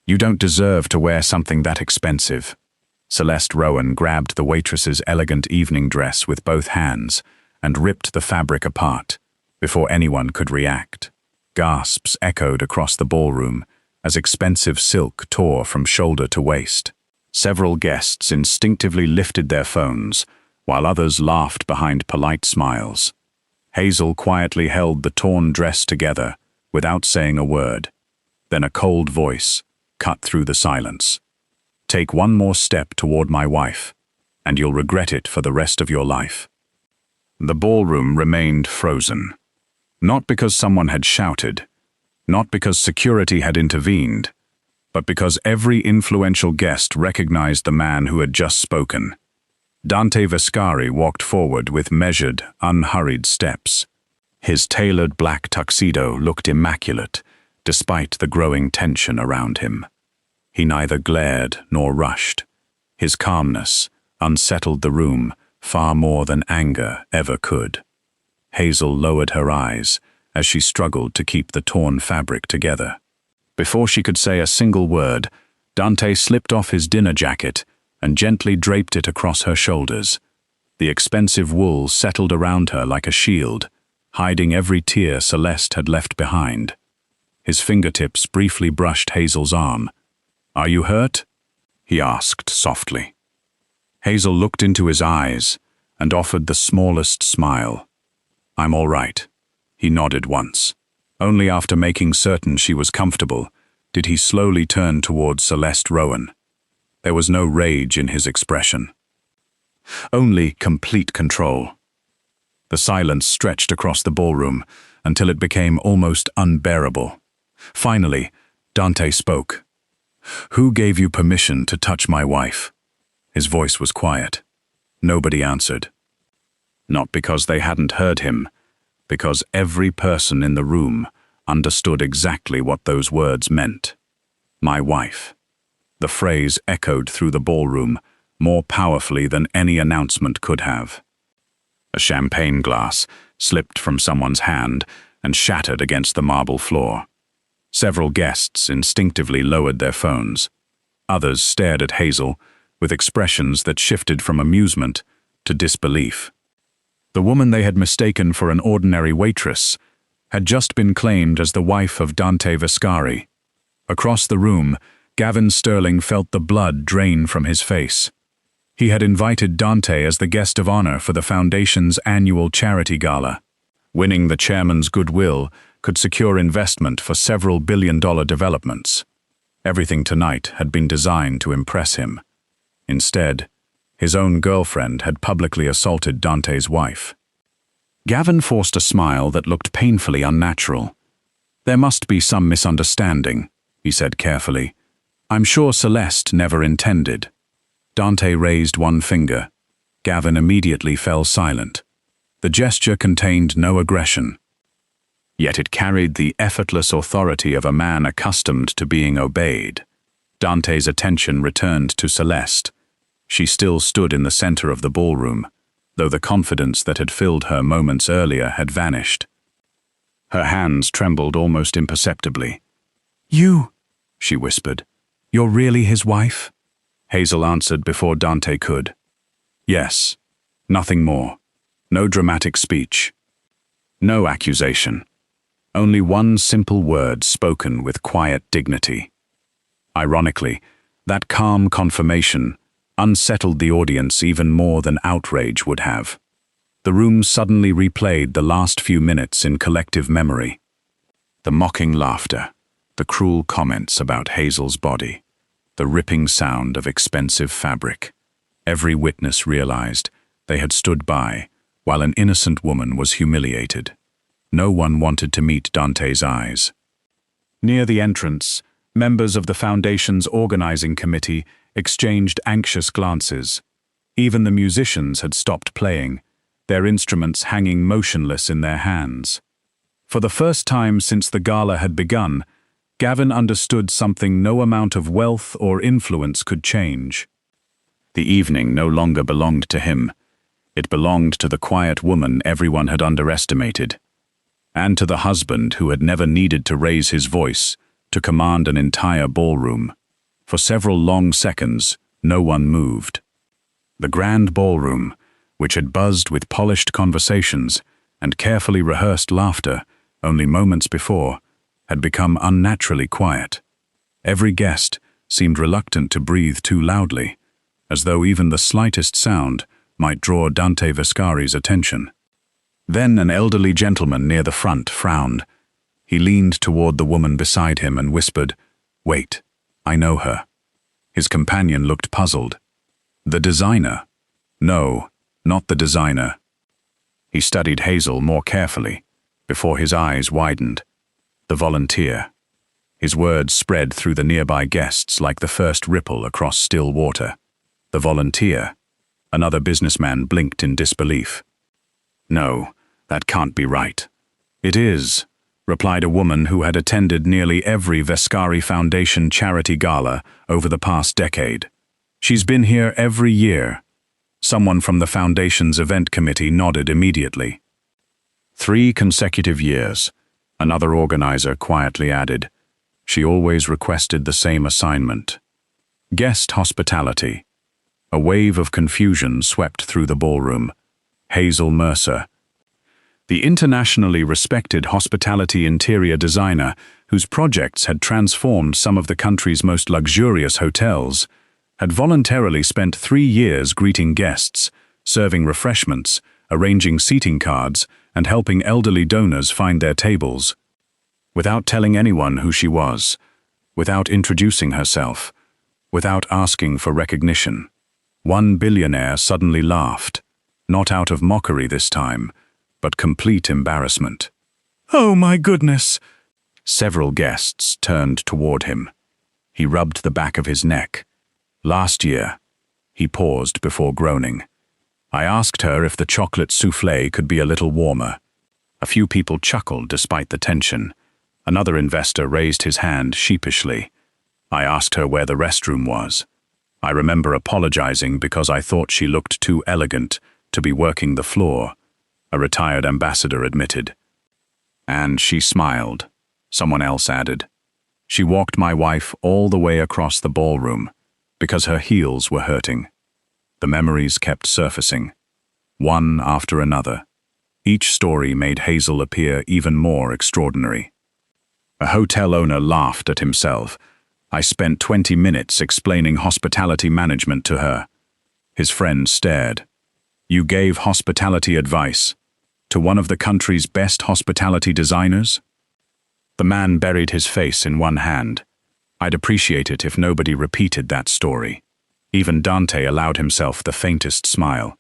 You don't deserve to wear something that expensive. Celeste Rowan grabbed the waitress's elegant evening dress with both hands and ripped the fabric apart before anyone could react. Gasps echoed across the ballroom as expensive silk tore from shoulder to waist. Several guests instinctively lifted their phones, while others laughed behind polite smiles. Hazel quietly held the torn dress together without saying a word. Then a cold voice cut through the silence. Take one more step toward my wife, and you'll regret it for the rest of your life. The ballroom remained frozen. Not because someone had shouted, not because security had intervened, but because every influential guest recognized the man who had just spoken. Dante Vescari walked forward with measured, unhurried steps. His tailored black tuxedo looked immaculate, despite the growing tension around him. He neither glared nor rushed. His calmness unsettled the room far more than anger ever could. Hazel lowered her eyes as she struggled to keep the torn fabric together. Before she could say a single word, Dante slipped off his dinner jacket and gently draped it across her shoulders. The expensive wool settled around her like a shield, hiding every tear Celeste had left behind. His fingertips briefly brushed Hazel's arm. "Are you hurt?" he asked softly. Hazel looked into his eyes and offered the smallest smile. "I'm all right." He nodded once. Only after making certain she was comfortable did he slowly turn towards Celeste Rowan. There was no rage in his expression. Only complete control. The silence stretched across the ballroom until it became almost unbearable. Finally, Dante spoke. "Who gave you permission to touch my wife?" His voice was quiet. Nobody answered. Not because they hadn't heard him, because every person in the room understood exactly what those words meant. My wife. The phrase echoed through the ballroom more powerfully than any announcement could have. A champagne glass slipped from someone's hand and shattered against the marble floor. Several guests instinctively lowered their phones. Others stared at Hazel with expressions that shifted from amusement to disbelief. The woman they had mistaken for an ordinary waitress had just been claimed as the wife of Dante Vescari. Across the room, Gavin Sterling felt the blood drain from his face. He had invited Dante as the guest of honor for the Foundation's annual charity gala. Winning the chairman's goodwill could secure investment for several billion-dollar developments. Everything tonight had been designed to impress him. Instead, his own girlfriend had publicly assaulted Dante's wife. Gavin forced a smile that looked painfully unnatural. "There must be some misunderstanding," he said carefully. "I'm sure Celeste never intended." Dante raised one finger. Gavin immediately fell silent. The gesture contained no aggression. Yet it carried the effortless authority of a man accustomed to being obeyed. Dante's attention returned to Celeste. She still stood in the center of the ballroom, though the confidence that had filled her moments earlier had vanished. Her hands trembled almost imperceptibly. "You," she whispered, "you're really his wife?" Hazel answered before Dante could. "Yes, nothing more. No dramatic speech. No accusation. Only one simple word spoken with quiet dignity." Ironically, that calm confirmation unsettled the audience even more than outrage would have. The room suddenly replayed the last few minutes in collective memory. The mocking laughter, the cruel comments about Hazel's body, the ripping sound of expensive fabric. Every witness realized they had stood by while an innocent woman was humiliated. No one wanted to meet Dante's eyes. Near the entrance, members of the Foundation's organizing committee exchanged anxious glances. Even the musicians had stopped playing, their instruments hanging motionless in their hands. For the first time since the gala had begun, Gavin understood something no amount of wealth or influence could change. The evening no longer belonged to him. It belonged to the quiet woman everyone had underestimated, and to the husband who had never needed to raise his voice to command an entire ballroom. For several long seconds, no one moved. The grand ballroom, which had buzzed with polished conversations and carefully rehearsed laughter only moments before, had become unnaturally quiet. Every guest seemed reluctant to breathe too loudly, as though even the slightest sound might draw Dante Vascari's attention. Then an elderly gentleman near the front frowned. He leaned toward the woman beside him and whispered, "Wait, I know her." His companion looked puzzled. "The designer?" "No, not the designer." He studied Hazel more carefully, before his eyes widened. "The volunteer." His words spread through the nearby guests like the first ripple across still water. "The volunteer?" Another businessman blinked in disbelief. "No, that can't be right." "It is," replied a woman who had attended nearly every Vascari Foundation charity gala over the past decade. "She's been here every year." Someone from the foundation's event committee nodded immediately. "3 consecutive years," another organizer quietly added. "She always requested the same assignment. Guest hospitality." A wave of confusion swept through the ballroom. Hazel Mercer, the internationally respected hospitality interior designer whose projects had transformed some of the country's most luxurious hotels, had voluntarily spent 3 years greeting guests, serving refreshments, arranging seating cards, and helping elderly donors find their tables. Without telling anyone who she was, without introducing herself, without asking for recognition, one billionaire suddenly laughed, not out of mockery this time, but complete embarrassment. "Oh my goodness!" Several guests turned toward him. He rubbed the back of his neck. "Last year," he paused before groaning, "I asked her if the chocolate soufflé could be a little warmer." A few people chuckled despite the tension. Another investor raised his hand sheepishly. "I asked her where the restroom was. I remember apologizing because I thought she looked too elegant to be working the floor," a retired ambassador admitted. "And she smiled," someone else added. "She walked my wife all the way across the ballroom because her heels were hurting." The memories kept surfacing, one after another. Each story made Hazel appear even more extraordinary. A hotel owner laughed at himself. "I spent 20 minutes explaining hospitality management to her." His friend stared. "You gave hospitality advice to one of the country's best hospitality designers?" The man buried his face in one hand. "I'd appreciate it if nobody repeated that story." Even Dante allowed himself the faintest smile.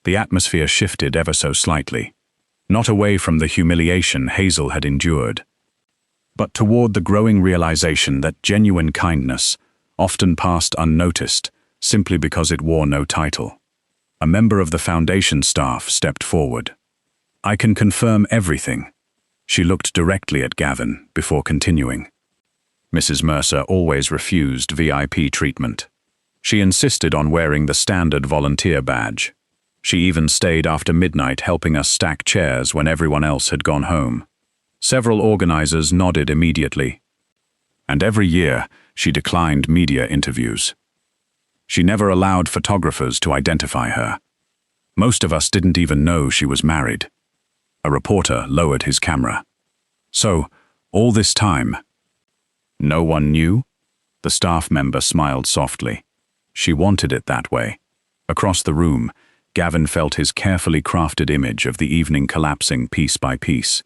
The atmosphere shifted ever so slightly, not away from the humiliation Hazel had endured, but toward the growing realization that genuine kindness often passed unnoticed simply because it wore no title. A member of the foundation staff stepped forward. "I can confirm everything." She looked directly at Gavin before continuing. Mrs. Mercer always refused VIP treatment. She insisted on wearing the standard volunteer badge. She even stayed after midnight helping us stack chairs when everyone else had gone home. Several organizers nodded immediately. And every year, she declined media interviews. She never allowed photographers to identify her. Most of us didn't even know she was married. A reporter lowered his camera. "So, all this time, no one knew?" The staff member smiled softly. She wanted it that way. Across the room, Gavin felt his carefully crafted image of the evening collapsing piece by piece.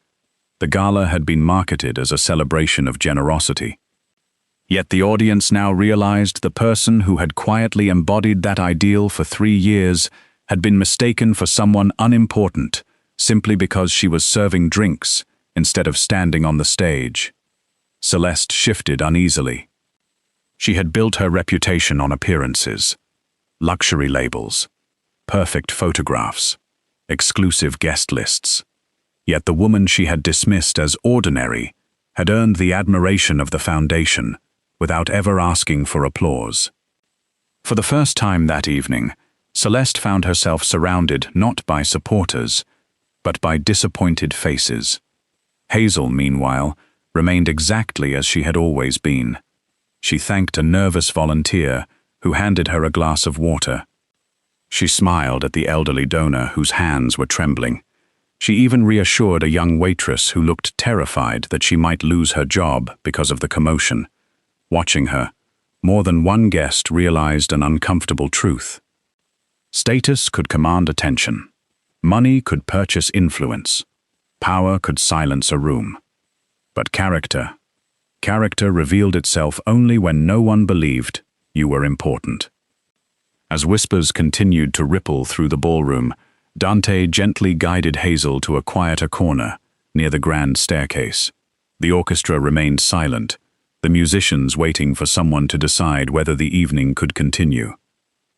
The gala had been marketed as a celebration of generosity. Yet the audience now realized the person who had quietly embodied that ideal for 3 years had been mistaken for someone unimportant simply because she was serving drinks instead of standing on the stage. Celeste shifted uneasily. She had built her reputation on appearances, luxury labels, perfect photographs, exclusive guest lists. Yet the woman she had dismissed as ordinary had earned the admiration of the foundation without ever asking for applause. For the first time that evening, Celeste found herself surrounded not by supporters, but by disappointed faces. Hazel, meanwhile, remained exactly as she had always been. She thanked a nervous volunteer who handed her a glass of water. She smiled at the elderly donor whose hands were trembling. She even reassured a young waitress who looked terrified that she might lose her job because of the commotion. Watching her, more than one guest realized an uncomfortable truth. Status could command attention. Money could purchase influence. Power could silence a room. But character revealed itself only when no one believed you were important. As whispers continued to ripple through the ballroom, Dante gently guided Hazel to a quieter corner near the grand staircase. The orchestra remained silent, the musicians waiting for someone to decide whether the evening could continue.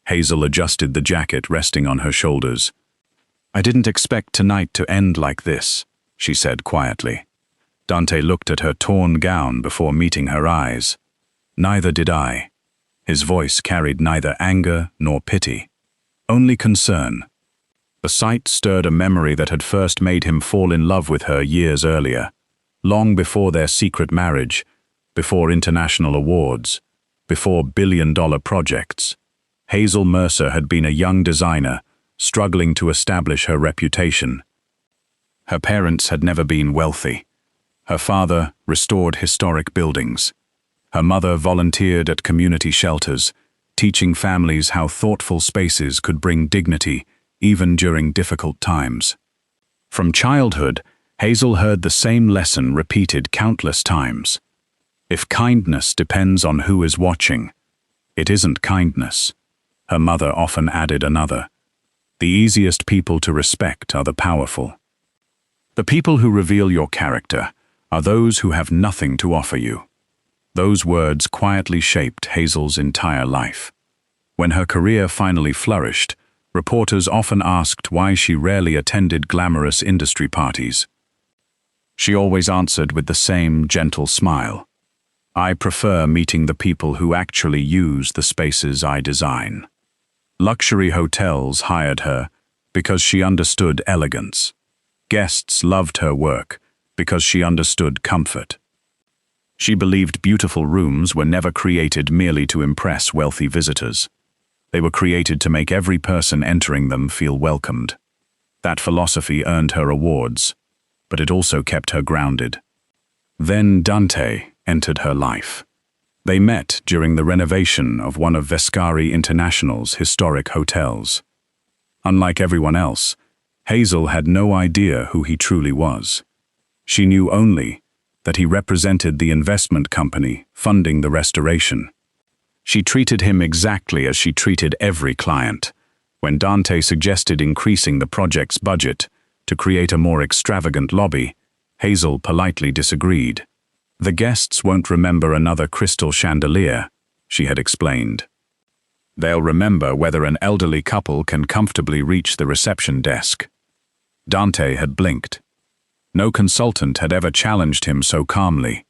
Hazel adjusted the jacket resting on her shoulders. "I didn't expect tonight to end like this," she said quietly. Dante looked at her torn gown before meeting her eyes. "Neither did I." His voice carried neither anger nor pity, only concern. The sight stirred a memory that had first made him fall in love with her years earlier, long before their secret marriage, before international awards, before billion-dollar projects. Hazel Mercer had been a young designer, struggling to establish her reputation. Her parents had never been wealthy. Her father restored historic buildings. Her mother volunteered at community shelters, teaching families how thoughtful spaces could bring dignity even during difficult times. From childhood, Hazel heard the same lesson repeated countless times. If kindness depends on who is watching, it isn't kindness. Her mother often added another. The easiest people to respect are the powerful. The people who reveal your character are those who have nothing to offer you. Those words quietly shaped Hazel's entire life. When her career finally flourished, reporters often asked why she rarely attended glamorous industry parties. She always answered with the same gentle smile. "I prefer meeting the people who actually use the spaces I design." Luxury hotels hired her because she understood elegance. Guests loved her work because she understood comfort. She believed beautiful rooms were never created merely to impress wealthy visitors. They were created to make every person entering them feel welcomed. That philosophy earned her awards, but it also kept her grounded. Then Dante entered her life. They met during the renovation of one of Vescari International's historic hotels. Unlike everyone else, Hazel had no idea who he truly was. She knew only that he represented the investment company funding the restoration. She treated him exactly as she treated every client. When Dante suggested increasing the project's budget to create a more extravagant lobby, Hazel politely disagreed. "The guests won't remember another crystal chandelier," she had explained. "They'll remember whether an elderly couple can comfortably reach the reception desk." Dante had blinked. No consultant had ever challenged him so calmly.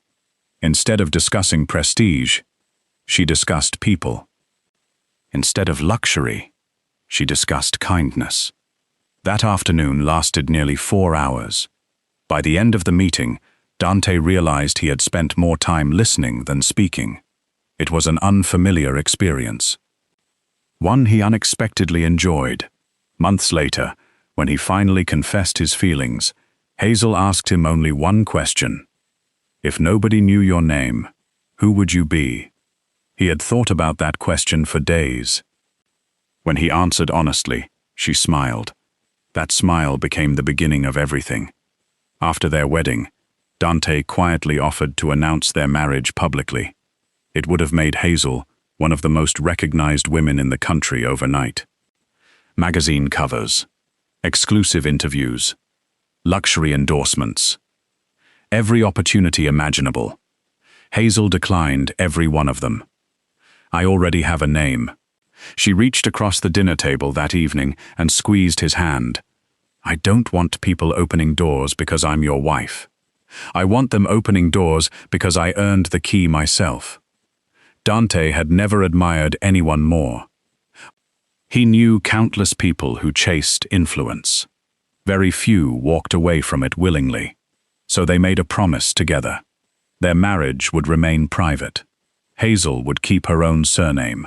Instead of discussing prestige, she discussed people. Instead of luxury, she discussed kindness. That afternoon lasted nearly 4 hours. By the end of the meeting, Dante realized he had spent more time listening than speaking. It was an unfamiliar experience. One he unexpectedly enjoyed. Months later, when he finally confessed his feelings, Hazel asked him only one question. "If nobody knew your name, who would you be?" He had thought about that question for days. When he answered honestly, she smiled. That smile became the beginning of everything. After their wedding, Dante quietly offered to announce their marriage publicly. It would have made Hazel one of the most recognized women in the country overnight. Magazine covers, exclusive interviews, luxury endorsements. Every opportunity imaginable. Hazel declined every one of them. "I already have a name." She reached across the dinner table that evening and squeezed his hand. "I don't want people opening doors because I'm your wife. I want them opening doors because I earned the key myself." Dante had never admired anyone more. He knew countless people who chased influence. Very few walked away from it willingly. So they made a promise together. Their marriage would remain private. Hazel would keep her own surname.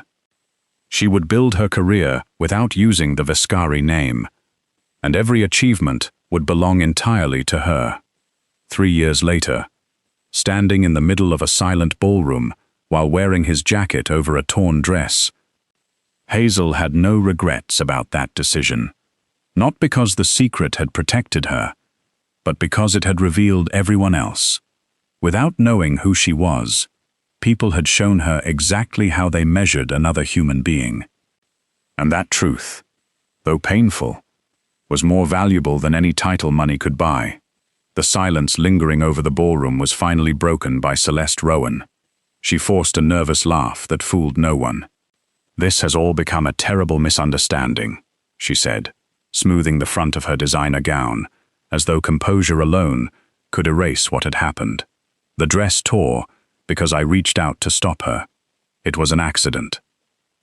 She would build her career without using the Vescari name, and every achievement would belong entirely to her. 3 years later, standing in the middle of a silent ballroom while wearing his jacket over a torn dress, Hazel had no regrets about that decision, not because the secret had protected her, but because it had revealed everyone else. Without knowing who she was, people had shown her exactly how they measured another human being. And that truth, though painful, was more valuable than any title money could buy. The silence lingering over the ballroom was finally broken by Celeste Rowan. She forced a nervous laugh that fooled no one. "This has all become a terrible misunderstanding," she said, smoothing the front of her designer gown, as though composure alone could erase what had happened. "The dress tore because I reached out to stop her. It was an accident."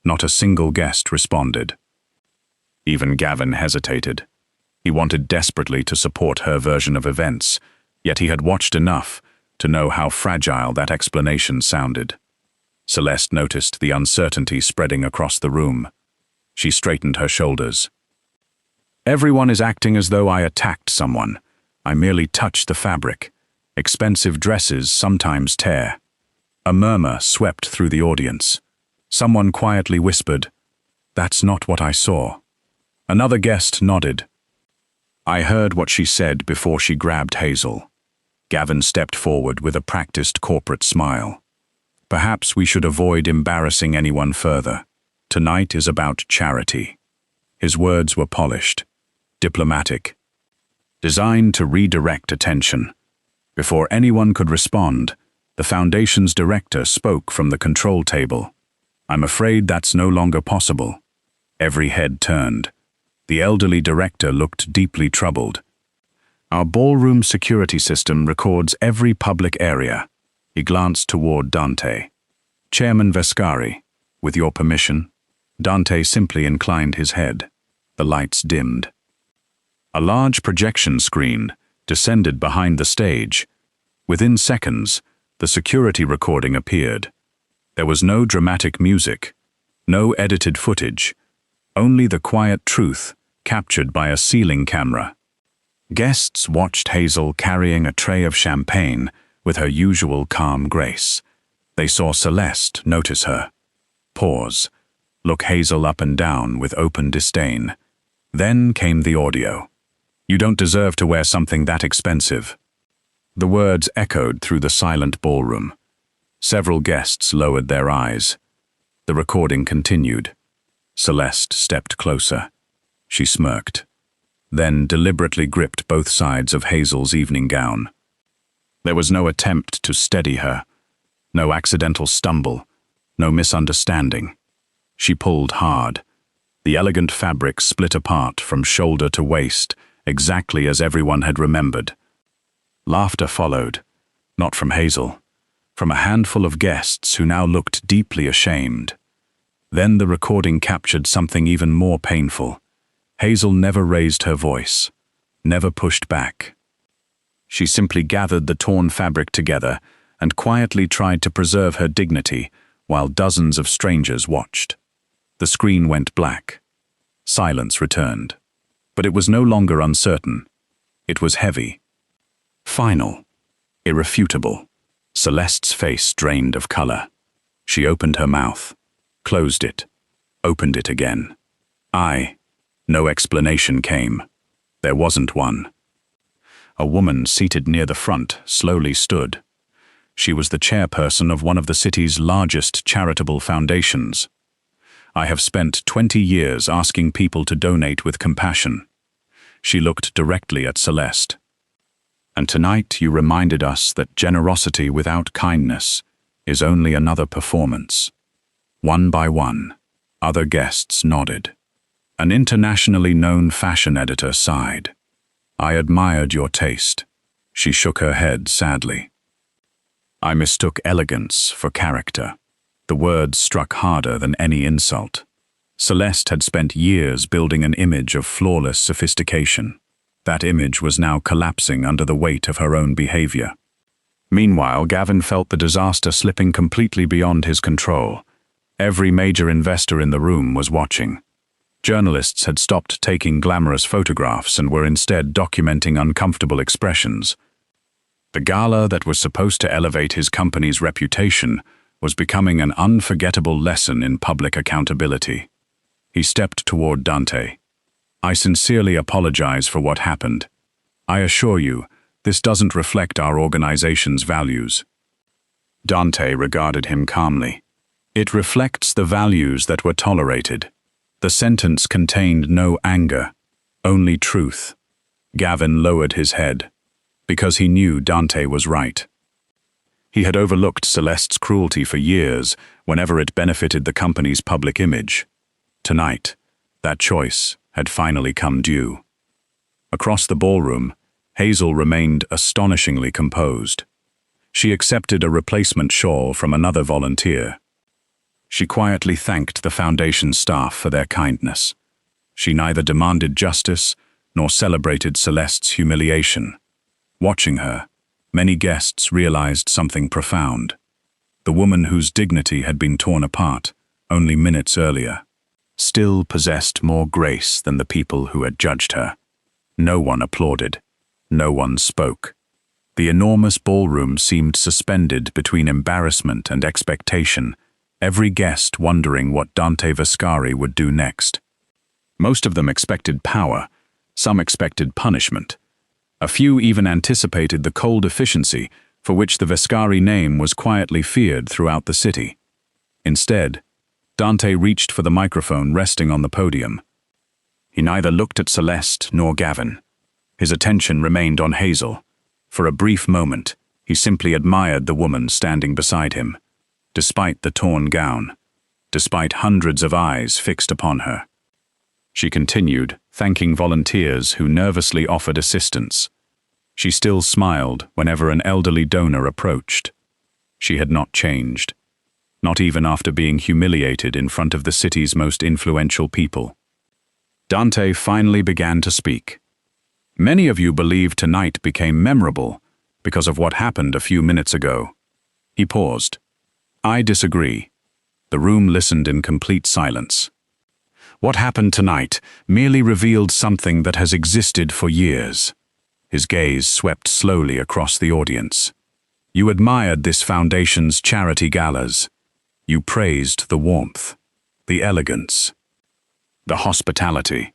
Not a single guest responded. Even Gavin hesitated. He wanted desperately to support her version of events, yet he had watched enough to know how fragile that explanation sounded. Celeste noticed the uncertainty spreading across the room. She straightened her shoulders. "Everyone is acting as though I attacked someone. I merely touched the fabric. Expensive dresses sometimes tear." A murmur swept through the audience. Someone quietly whispered, "That's not what I saw." Another guest nodded. "I heard what she said before she grabbed Hazel." Gavin stepped forward with a practiced corporate smile. "Perhaps we should avoid embarrassing anyone further. Tonight is about charity." His words were polished, diplomatic, designed to redirect attention. Before anyone could respond, the Foundation's director spoke from the control table. "I'm afraid that's no longer possible." Every head turned. The elderly director looked deeply troubled. "Our ballroom security system records every public area." He glanced toward Dante. "Chairman Vescari, with your permission." Dante simply inclined his head. The lights dimmed. A large projection screen descended behind the stage. Within seconds, the security recording appeared. There was no dramatic music, no edited footage, only the quiet truth captured by a ceiling camera. Guests watched Hazel carrying a tray of champagne with her usual calm grace. They saw Celeste notice her. Pause. Look Hazel up and down with open disdain. Then came the audio. "You don't deserve to wear something that expensive." The words echoed through the silent ballroom. Several guests lowered their eyes. The recording continued. Celeste stepped closer. She smirked, then deliberately gripped both sides of Hazel's evening gown. There was no attempt to steady her, no accidental stumble, no misunderstanding. She pulled hard. The elegant fabric split apart from shoulder to waist, exactly as everyone had remembered. Laughter followed, not from Hazel, from a handful of guests who now looked deeply ashamed. Then the recording captured something even more painful. Hazel never raised her voice, never pushed back. She simply gathered the torn fabric together and quietly tried to preserve her dignity while dozens of strangers watched. The screen went black. Silence returned. But it was no longer uncertain. It was heavy. Final. Irrefutable. Celeste's face drained of color. She opened her mouth, closed it, opened it again. No explanation came. There wasn't one. A woman seated near the front slowly stood. She was the chairperson of one of the city's largest charitable foundations. "I have spent 20 years asking people to donate with compassion." She looked directly at Celeste. "And tonight you reminded us that generosity without kindness is only another performance." One by one, other guests nodded. An internationally known fashion editor sighed. "I admired your taste." She shook her head sadly. "I mistook elegance for character." The words struck harder than any insult. Celeste had spent years building an image of flawless sophistication. That image was now collapsing under the weight of her own behavior. Meanwhile, Gavin felt the disaster slipping completely beyond his control. Every major investor in the room was watching. Journalists had stopped taking glamorous photographs and were instead documenting uncomfortable expressions. The gala that was supposed to elevate his company's reputation was becoming an unforgettable lesson in public accountability. He stepped toward Dante. "I sincerely apologize for what happened. I assure you, this doesn't reflect our organization's values." Dante regarded him calmly. "It reflects the values that were tolerated." The sentence contained no anger, only truth. Gavin lowered his head, because he knew Dante was right. He had overlooked Celeste's cruelty for years whenever it benefited the company's public image. Tonight, that choice had finally come due. Across the ballroom, Hazel remained astonishingly composed. She accepted a replacement shawl from another volunteer. She quietly thanked the foundation staff for their kindness. She neither demanded justice nor celebrated Celeste's humiliation. Watching her, many guests realized something profound. The woman whose dignity had been torn apart only minutes earlier still possessed more grace than the people who had judged her. No one applauded. No one spoke. The enormous ballroom seemed suspended between embarrassment and expectation, every guest wondering what Dante Vascari would do next. Most of them expected power, some expected punishment. A few even anticipated the cold efficiency for which the Vascari name was quietly feared throughout the city. Instead, Dante reached for the microphone resting on the podium. He neither looked at Celeste nor Gavin. His attention remained on Hazel. For a brief moment, he simply admired the woman standing beside him. Despite the torn gown, despite hundreds of eyes fixed upon her. She continued, thanking volunteers who nervously offered assistance. She still smiled whenever an elderly donor approached. She had not changed, not even after being humiliated in front of the city's most influential people. Dante finally began to speak. "Many of you believe tonight became memorable because of what happened a few minutes ago." He paused. "I disagree." The room listened in complete silence. "What happened tonight merely revealed something that has existed for years." His gaze swept slowly across the audience. "You admired this foundation's charity galas. You praised the warmth, the elegance, the hospitality,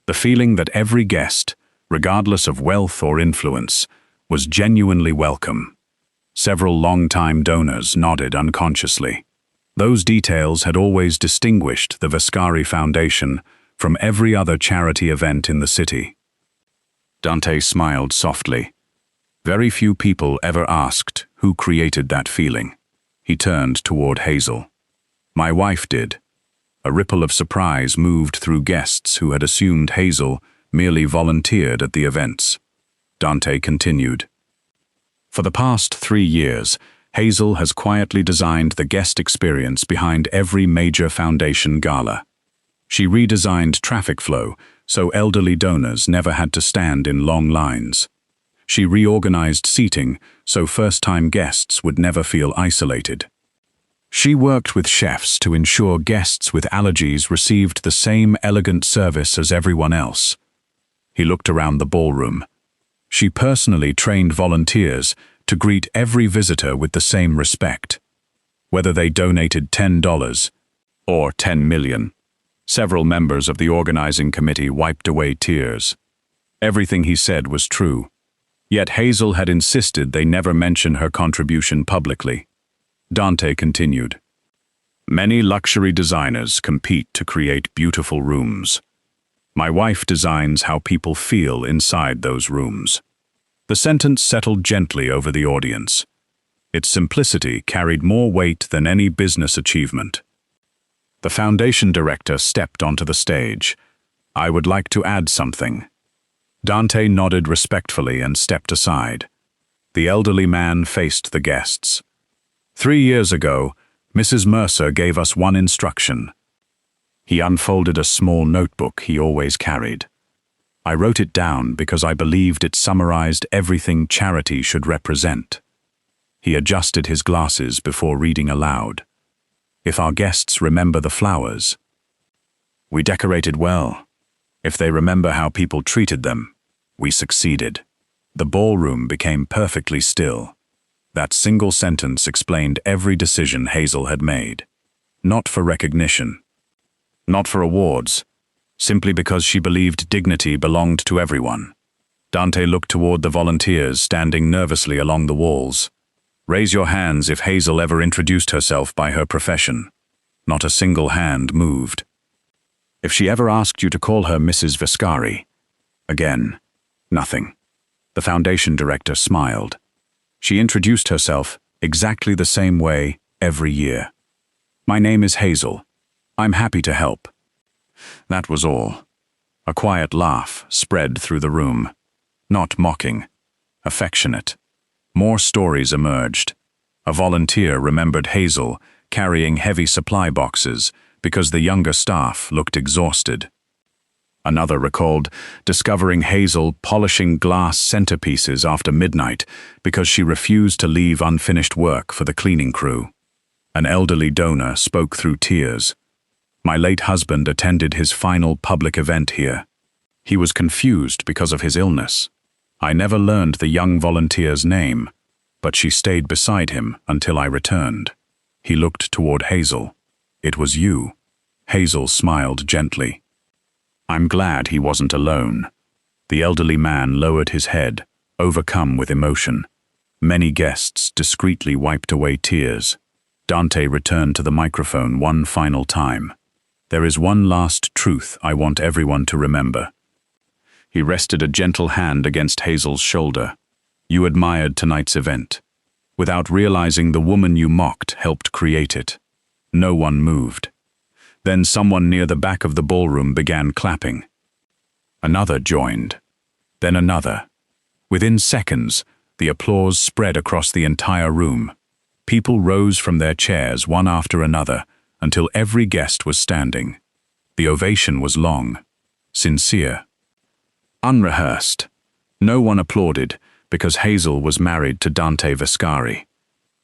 the feeling that every guest, regardless of wealth or influence, was genuinely welcome." Several long-time donors nodded unconsciously. Those details had always distinguished the Vascari Foundation from every other charity event in the city. Dante smiled softly. Very few people ever asked who created that feeling. He turned toward Hazel. "My wife did." A ripple of surprise moved through guests who had assumed Hazel merely volunteered at the events. Dante continued. "For the past 3 years, Hazel has quietly designed the guest experience behind every major foundation gala. She redesigned traffic flow so elderly donors never had to stand in long lines. She reorganized seating so first-time guests would never feel isolated. She worked with chefs to ensure guests with allergies received the same elegant service as everyone else." He looked around the ballroom. She personally trained volunteers to greet every visitor with the same respect, whether they donated $10 or 10 million. Several members of the organizing committee wiped away tears. Everything he said was true. Yet Hazel had insisted they never mention her contribution publicly. Dante continued. "Many luxury designers compete to create beautiful rooms. My wife designs how people feel inside those rooms." The sentence settled gently over the audience. Its simplicity carried more weight than any business achievement. The foundation director stepped onto the stage. "I would like to add something." Dante nodded respectfully and stepped aside. The elderly man faced the guests. 3 years ago, Mrs. Mercer gave us one instruction. He unfolded a small notebook he always carried. I wrote it down because I believed it summarized everything charity should represent. He adjusted his glasses before reading aloud. If our guests remember the flowers, we decorated well. If they remember how people treated them, we succeeded. The ballroom became perfectly still. That single sentence explained every decision Hazel had made. Not for recognition, not for awards, simply because she believed dignity belonged to everyone. Dante looked toward the volunteers standing nervously along the walls. Raise your hands if Hazel ever introduced herself by her profession. Not a single hand moved. If she ever asked you to call her Mrs. Viscari. Again, nothing. The foundation director smiled. She introduced herself exactly the same way every year. My name is Hazel. I'm happy to help. That was all. A quiet laugh spread through the room. Not mocking, affectionate. More stories emerged. A volunteer remembered Hazel carrying heavy supply boxes because the younger staff looked exhausted. Another recalled discovering Hazel polishing glass centerpieces after midnight because she refused to leave unfinished work for the cleaning crew. An elderly donor spoke through tears. My late husband attended his final public event here. He was confused because of his illness. I never learned the young volunteer's name, but she stayed beside him until I returned. He looked toward Hazel. It was you. Hazel smiled gently. I'm glad he wasn't alone. The elderly man lowered his head, overcome with emotion. Many guests discreetly wiped away tears. Dante returned to the microphone one final time. There is one last truth I want everyone to remember. He rested a gentle hand against Hazel's shoulder. You admired tonight's event. Without realizing the woman you mocked helped create it. No one moved. Then someone near the back of the ballroom began clapping. Another joined. Then another. Within seconds, the applause spread across the entire room. People rose from their chairs one after another until every guest was standing. The ovation was long, sincere, unrehearsed. No one applauded because Hazel was married to Dante Viscari.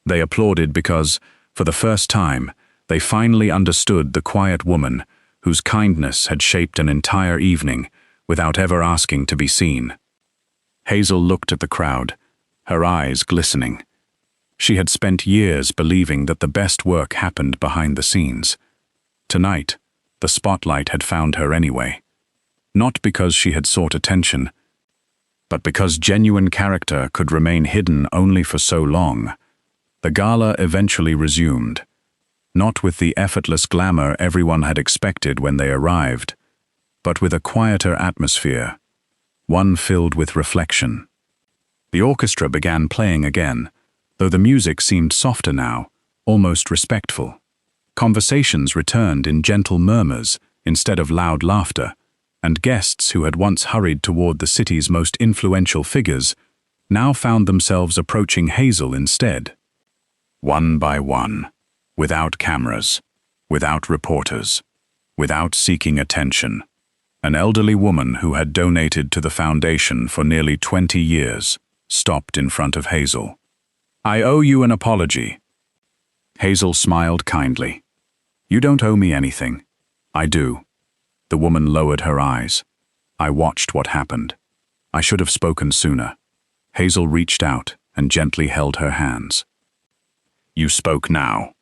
They applauded because, for the first time, they finally understood the quiet woman whose kindness had shaped an entire evening without ever asking to be seen. Hazel looked at the crowd, her eyes glistening. She had spent years believing that the best work happened behind the scenes. Tonight, the spotlight had found her anyway. Not because she had sought attention, but because genuine character could remain hidden only for so long. The gala eventually resumed. Not with the effortless glamour everyone had expected when they arrived, but with a quieter atmosphere, one filled with reflection. The orchestra began playing again, though the music seemed softer now, almost respectful. Conversations returned in gentle murmurs instead of loud laughter, and guests who had once hurried toward the city's most influential figures now found themselves approaching Hazel instead. One by one. Without cameras, without reporters, without seeking attention. An elderly woman who had donated to the foundation for nearly 20 years stopped in front of Hazel. I owe you an apology. Hazel smiled kindly. You don't owe me anything. I do. The woman lowered her eyes. I watched what happened. I should have spoken sooner. Hazel reached out and gently held her hands. You spoke now.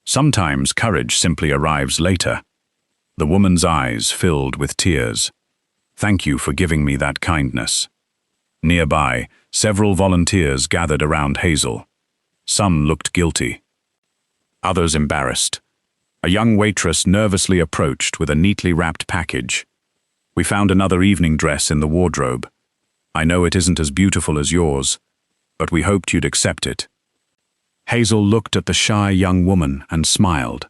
Sometimes courage simply arrives later. The woman's eyes filled with tears. Thank you for giving me that kindness. Nearby, several volunteers gathered around Hazel. Some looked guilty, others embarrassed. A young waitress nervously approached with a neatly wrapped package. We found another evening dress in the wardrobe. I know it isn't as beautiful as yours, but we hoped you'd accept it. Hazel looked at the shy young woman and smiled.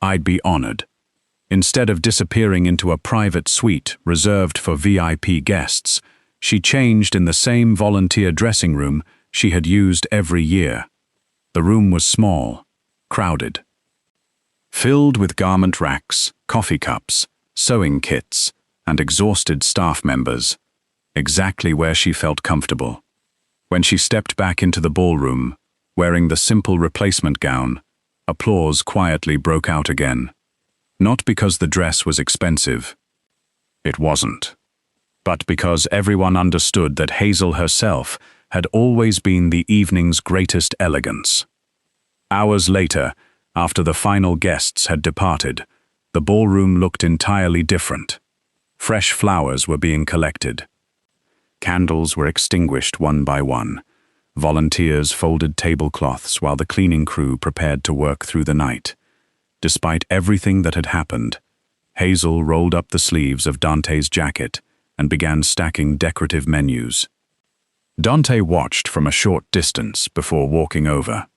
I'd be honored. Instead of disappearing into a private suite reserved for VIP guests, she changed in the same volunteer dressing room she had used every year. The room was small, crowded, filled with garment racks, coffee cups, sewing kits, and exhausted staff members, exactly where she felt comfortable. When she stepped back into the ballroom, Wearing the simple replacement gown, applause quietly broke out again. Not because the dress was expensive. It wasn't. But because everyone understood that Hazel herself had always been the evening's greatest elegance. Hours later, after the final guests had departed, the ballroom looked entirely different. Fresh flowers were being collected. Candles were extinguished one by one. Volunteers folded tablecloths while the cleaning crew prepared to work through the night. Despite everything that had happened, Hazel rolled up the sleeves of Dante's jacket and began stacking decorative menus. Dante watched from a short distance before walking over.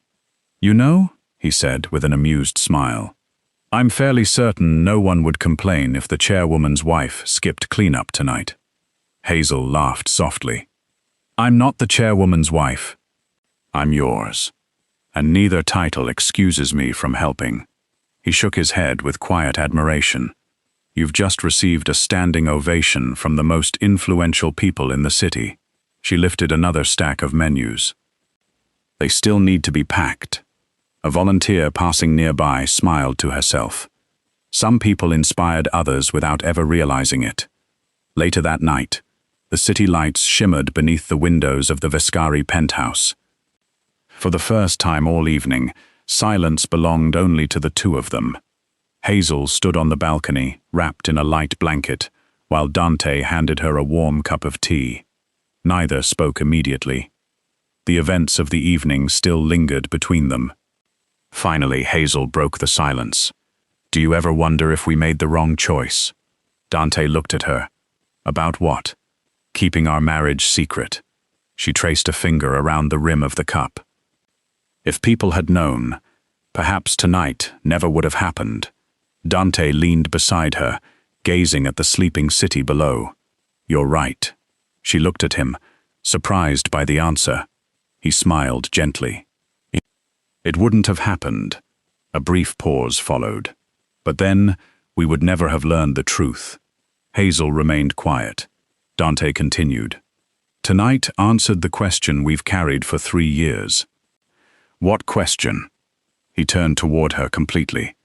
"You know," he said with an amused smile, "I'm fairly certain no one would complain if the chairwoman's wife skipped cleanup tonight." Hazel laughed softly. "I'm not the chairwoman's wife. I'm yours. And neither title excuses me from helping." He shook his head with quiet admiration. "You've just received a standing ovation from the most influential people in the city." She lifted another stack of menus. "They still need to be packed." A volunteer passing nearby smiled to herself. Some people inspired others without ever realizing it. Later that night, the city lights shimmered beneath the windows of the Vescari penthouse. For the first time all evening, silence belonged only to the two of them. Hazel stood on the balcony, wrapped in a light blanket, while Dante handed her a warm cup of tea. Neither spoke immediately. The events of the evening still lingered between them. Finally, Hazel broke the silence. "Do you ever wonder if we made the wrong choice?" Dante looked at her. "About what?" "Keeping our marriage secret." She traced a finger around the rim of the cup. "If people had known, perhaps tonight never would have happened." Dante leaned beside her, gazing at the sleeping city below. "You're right." She looked at him, surprised by the answer. He smiled gently. "It wouldn't have happened." A brief pause followed. "But then, we would never have learned the truth." Hazel remained quiet. Dante continued. "Tonight answered the question we've carried for 3 years." "What question?" He turned toward her completely.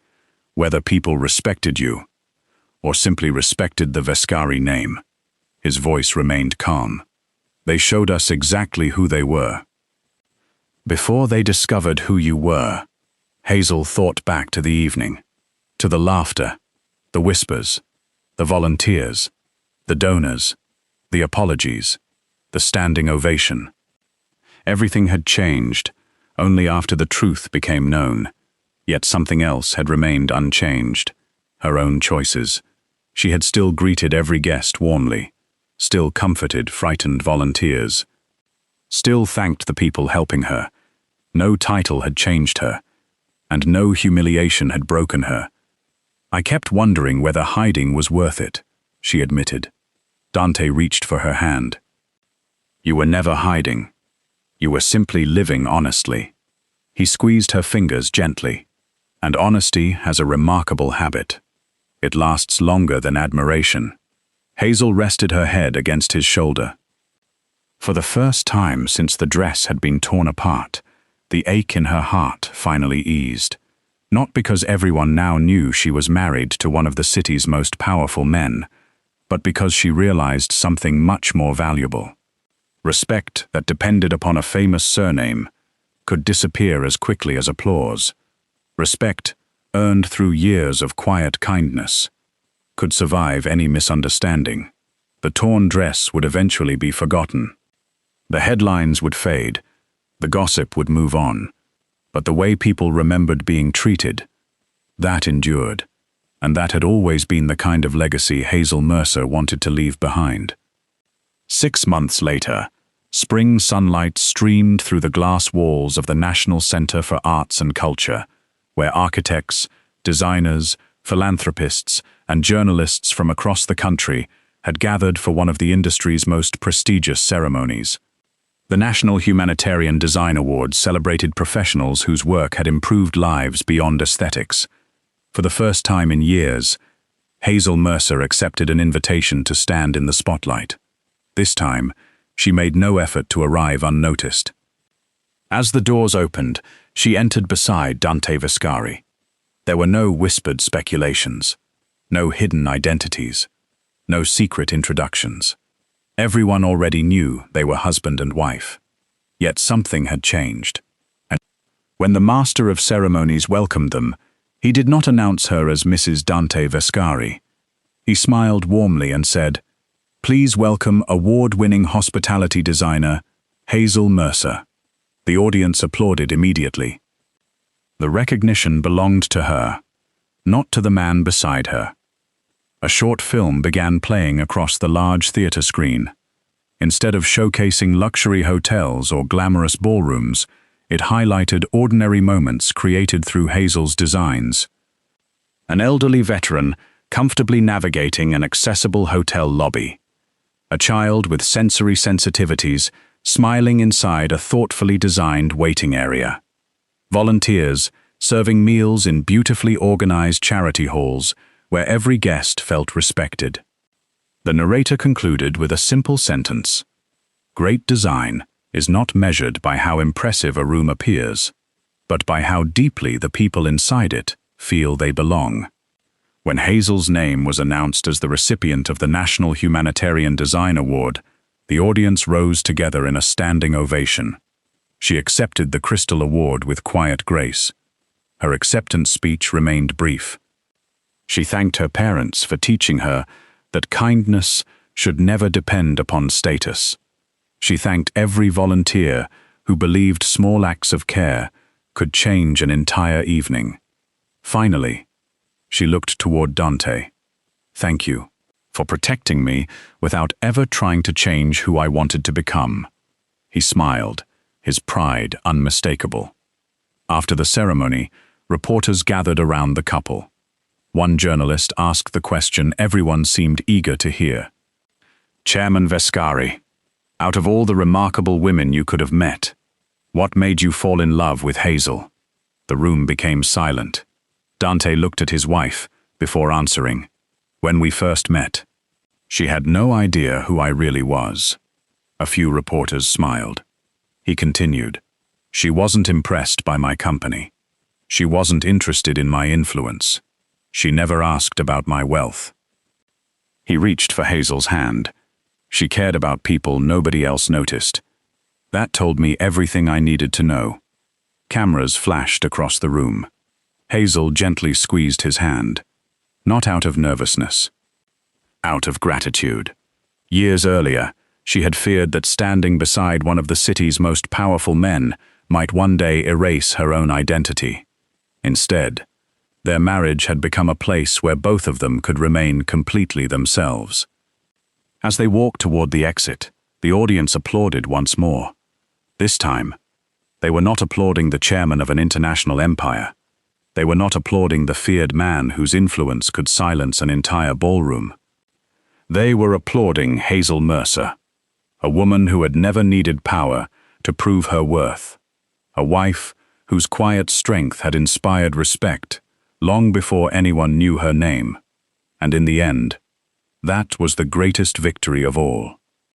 "Whether people respected you, or simply respected the Vescari name." His voice remained calm. "They showed us exactly who they were." "Before they discovered who you were," Hazel thought back to the evening, to the laughter, the whispers, the volunteers, the donors, the apologies, the standing ovation. Everything had changed, only after the truth became known. Yet something else had remained unchanged. Her own choices. She had still greeted every guest warmly, still comforted frightened volunteers, still thanked the people helping her. No title had changed her, and no humiliation had broken her. "I kept wondering whether hiding was worth it," she admitted. Dante reached for her hand. "You were never hiding. You were simply living honestly." He squeezed her fingers gently. "And honesty has a remarkable habit. It lasts longer than admiration." Hazel rested her head against his shoulder. For the first time since the dress had been torn apart, the ache in her heart finally eased. Not because everyone now knew she was married to one of the city's most powerful men, but because she realized something much more valuable. Respect that depended upon a famous surname could disappear as quickly as applause. Respect, earned through years of quiet kindness, could survive any misunderstanding. The torn dress would eventually be forgotten. The headlines would fade, the gossip would move on, but the way people remembered being treated, that endured, and that had always been the kind of legacy Hazel Mercer wanted to leave behind. 6 months later, spring sunlight streamed through the glass walls of the National Center for Arts and Culture, where architects, designers, philanthropists, and journalists from across the country had gathered for one of the industry's most prestigious ceremonies. The National Humanitarian Design Awards celebrated professionals whose work had improved lives beyond aesthetics. For the first time in years, Hazel Mercer accepted an invitation to stand in the spotlight. This time, she made no effort to arrive unnoticed. As the doors opened, she entered beside Dante Vascari. There were no whispered speculations, no hidden identities, no secret introductions. Everyone already knew they were husband and wife. Yet something had changed. And when the master of ceremonies welcomed them, he did not announce her as Mrs. Dante Vascari. He smiled warmly and said, "Please welcome award-winning hospitality designer, Hazel Mercer." The audience applauded immediately. The recognition belonged to her, not to the man beside her. A short film began playing across the large theater screen. Instead of showcasing luxury hotels or glamorous ballrooms, it highlighted ordinary moments created through Hazel's designs. An elderly veteran comfortably navigating an accessible hotel lobby. A child with sensory sensitivities smiling inside a thoughtfully designed waiting area. Volunteers serving meals in beautifully organized charity halls where every guest felt respected. The narrator concluded with a simple sentence: "Great design is not measured by how impressive a room appears, but by how deeply the people inside it feel they belong." When Hazel's name was announced as the recipient of the National Humanitarian Design Award, the audience rose together in a standing ovation. She accepted the Crystal Award with quiet grace. Her acceptance speech remained brief. She thanked her parents for teaching her that kindness should never depend upon status. She thanked every volunteer who believed small acts of care could change an entire evening. Finally, she looked toward Dante. "Thank you for protecting me without ever trying to change who I wanted to become." He smiled, his pride unmistakable. After the ceremony, reporters gathered around the couple. One journalist asked the question everyone seemed eager to hear. "Chairman Vascari, out of all the remarkable women you could have met, what made you fall in love with Hazel?" The room became silent. Dante looked at his wife before answering. "When we first met, she had no idea who I really was." A few reporters smiled. He continued, "She wasn't impressed by my company. She wasn't interested in my influence. She never asked about my wealth." He reached for Hazel's hand. She cared about people nobody else noticed. That told me everything I needed to know. Cameras flashed across the room. Hazel gently squeezed his hand, not out of nervousness, out of gratitude. Years earlier, she had feared that standing beside one of the city's most powerful men might one day erase her own identity. Instead, their marriage had become a place where both of them could remain completely themselves. As they walked toward the exit, the audience applauded once more. This time, they were not applauding the chairman of an international empire. They were not applauding the feared man whose influence could silence an entire ballroom. They were applauding Hazel Mercer, a woman who had never needed power to prove her worth, a wife whose quiet strength had inspired respect long before anyone knew her name. And in the end, that was the greatest victory of all.